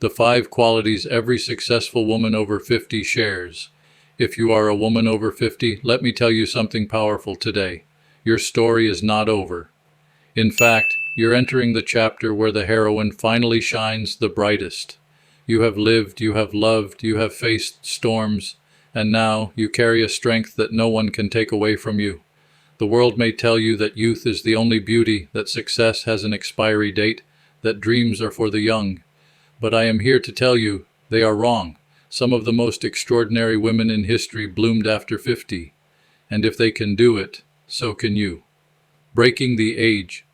The 5 qualities every successful woman over 50 shares. If you are a woman over 50, let me tell you something powerful today. Your story is not over. In fact, you're entering the chapter where the heroine finally shines the brightest. You have lived, you have loved, you have faced storms, and now you carry a strength that no one can take away from you. The world may tell you that youth is the only beauty, that success has an expiry date, that dreams are for the young. But I am here to tell you, they are wrong. Some of the most extraordinary women in history bloomed after 50. And if they can do it, so can you. Breaking the age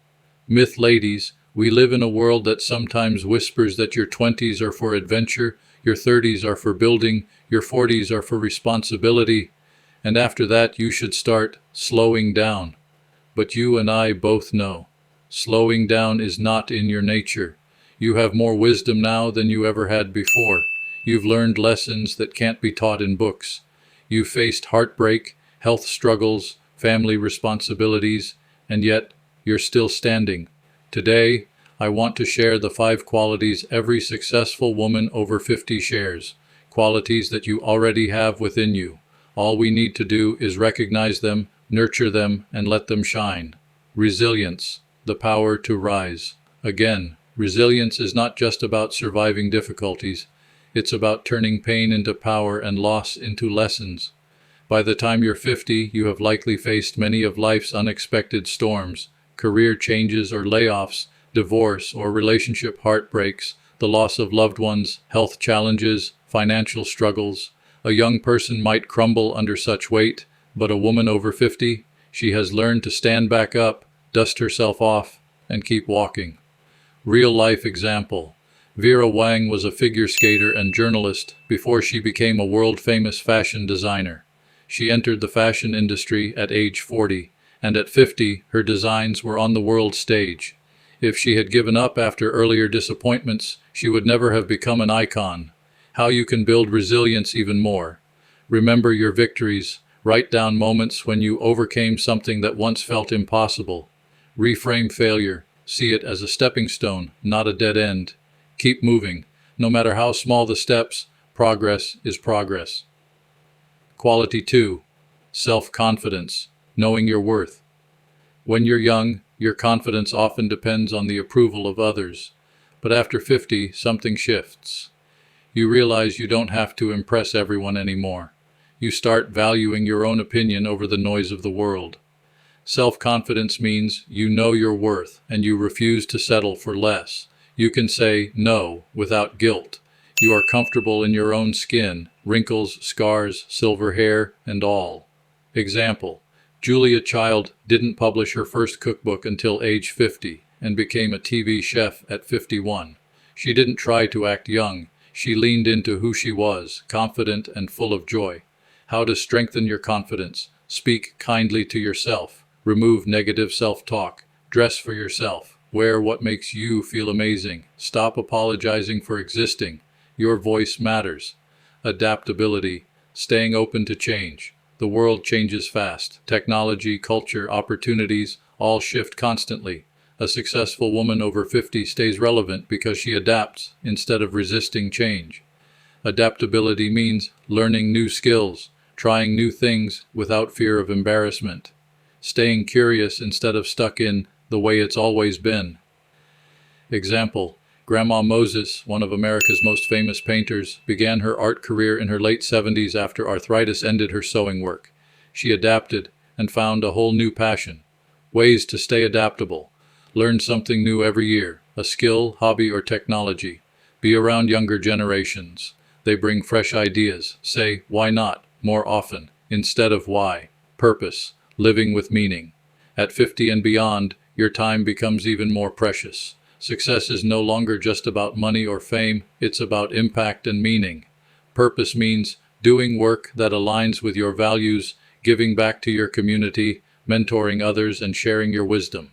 myth. Ladies, we live in a world that sometimes whispers that your 20s are for adventure, your 30s are for building, your 40s are for responsibility, and after that you should start slowing down. But you and I both know, slowing down is not in your nature. You have more wisdom now than you ever had before. You've learned lessons that can't be taught in books. You've faced heartbreak, health struggles, family responsibilities, and yet you're still standing. Today, I want to share the 5 qualities every successful woman over 50 shares. Qualities that you already have within you. All we need to do is recognize them, nurture them, and let them shine. Resilience, the power to rise. Again, resilience is not just about surviving difficulties. It's about turning pain into power and loss into lessons. By the time you're 50, you have likely faced many of life's unexpected storms, career changes or layoffs, divorce or relationship heartbreaks, the loss of loved ones, health challenges, financial struggles. A young person might crumble under such weight, but a woman over 50, she has learned to stand back up, dust herself off, and keep walking. Real-life example. Vera Wang was a figure skater and journalist before she became a world-famous fashion designer. She entered the fashion industry at age 40, and at 50, her designs were on the world stage. If she had given up after earlier disappointments, she would never have become an icon. How you can build resilience even more. Remember your victories. Write down moments when you overcame something that once felt impossible. Reframe failure. See it as a stepping stone, not a dead end. Keep moving. No matter how small the steps, progress is progress. Quality 2. Self-confidence. Knowing your worth. When you're young, your confidence often depends on the approval of others. But after 50, something shifts. You realize you don't have to impress everyone anymore. You start valuing your own opinion over the noise of the world. Self-confidence means you know your worth and you refuse to settle for less. You can say no without guilt. You are comfortable in your own skin, wrinkles, scars, silver hair, and all. Example: Julia Child didn't publish her first cookbook until age 50 and became a TV chef at 51. She didn't try to act young. She leaned into who she was, confident and full of joy. How to strengthen your confidence. Speak kindly to yourself. Remove negative self-talk. Dress for yourself. Wear what makes you feel amazing. Stop apologizing for existing. Your voice matters. Adaptability. Staying open to change. The world changes fast. Technology, culture, opportunities all shift constantly. A successful woman over 50 stays relevant because she adapts instead of resisting change. Adaptability means learning new skills, trying new things without fear of embarrassment, staying curious instead of stuck in the way it's always been. Example: Grandma Moses, one of America's most famous painters, began her art career in her late 70s after arthritis ended her sewing work. She adapted and found a whole new passion. Ways to stay adaptable. Learn something new every year, a skill, hobby, or technology. Be around younger generations. They bring fresh ideas. Say, why not, more often, instead of why. Purpose, living with meaning. At 50 and beyond, your time becomes even more precious. Success is no longer just about money or fame, it's about impact and meaning. Purpose means doing work that aligns with your values, giving back to your community, mentoring others, and sharing your wisdom.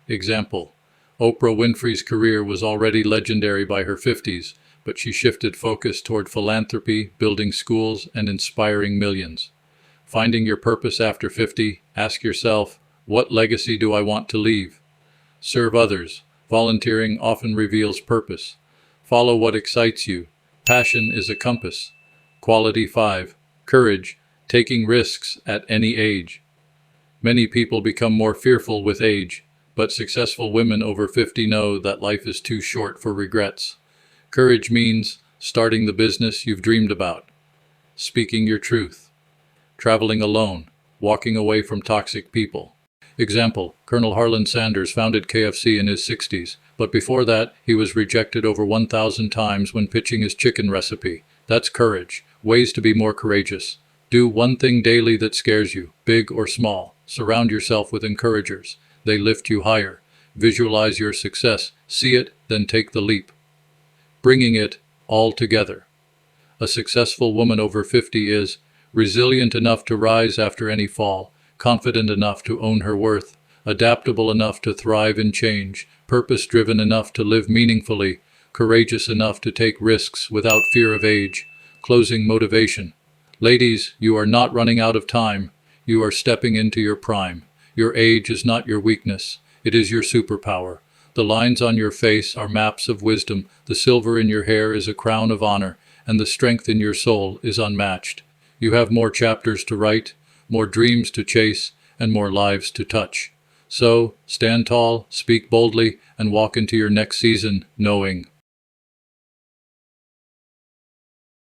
Example: Oprah Winfrey's career was already legendary by her 50s, but she shifted focus toward philanthropy, building schools, and inspiring millions. Finding your purpose after 50, ask yourself, what legacy do I want to leave? Serve others. Volunteering often reveals purpose. Follow what excites you. Passion is a compass. Quality 5. Courage, taking risks at any age. Many people become more fearful with age, but successful women over 50 know that life is too short for regrets. Courage means starting the business you've dreamed about, speaking your truth, traveling alone, walking away from toxic people. Example, Colonel Harlan Sanders founded KFC in his 60s, but before that, he was rejected over 1,000 times when pitching his chicken recipe. That's courage. Ways to be more courageous. Do one thing daily that scares you, big or small. Surround yourself with encouragers. They lift you higher. Visualize your success. See it, then take the leap. Bringing it all together. A successful woman over 50 is resilient enough to rise after any fall, confident enough to own her worth, adaptable enough to thrive in change, purpose-driven enough to live meaningfully, courageous enough to take risks without fear of age. Closing motivation. Ladies, you are not running out of time. You are stepping into your prime. Your age is not your weakness. It is your superpower. The lines on your face are maps of wisdom. The silver in your hair is a crown of honor, and the strength in your soul is unmatched. You have more chapters to write, more dreams to chase, and more lives to touch. So, stand tall, speak boldly, and walk into your next season knowing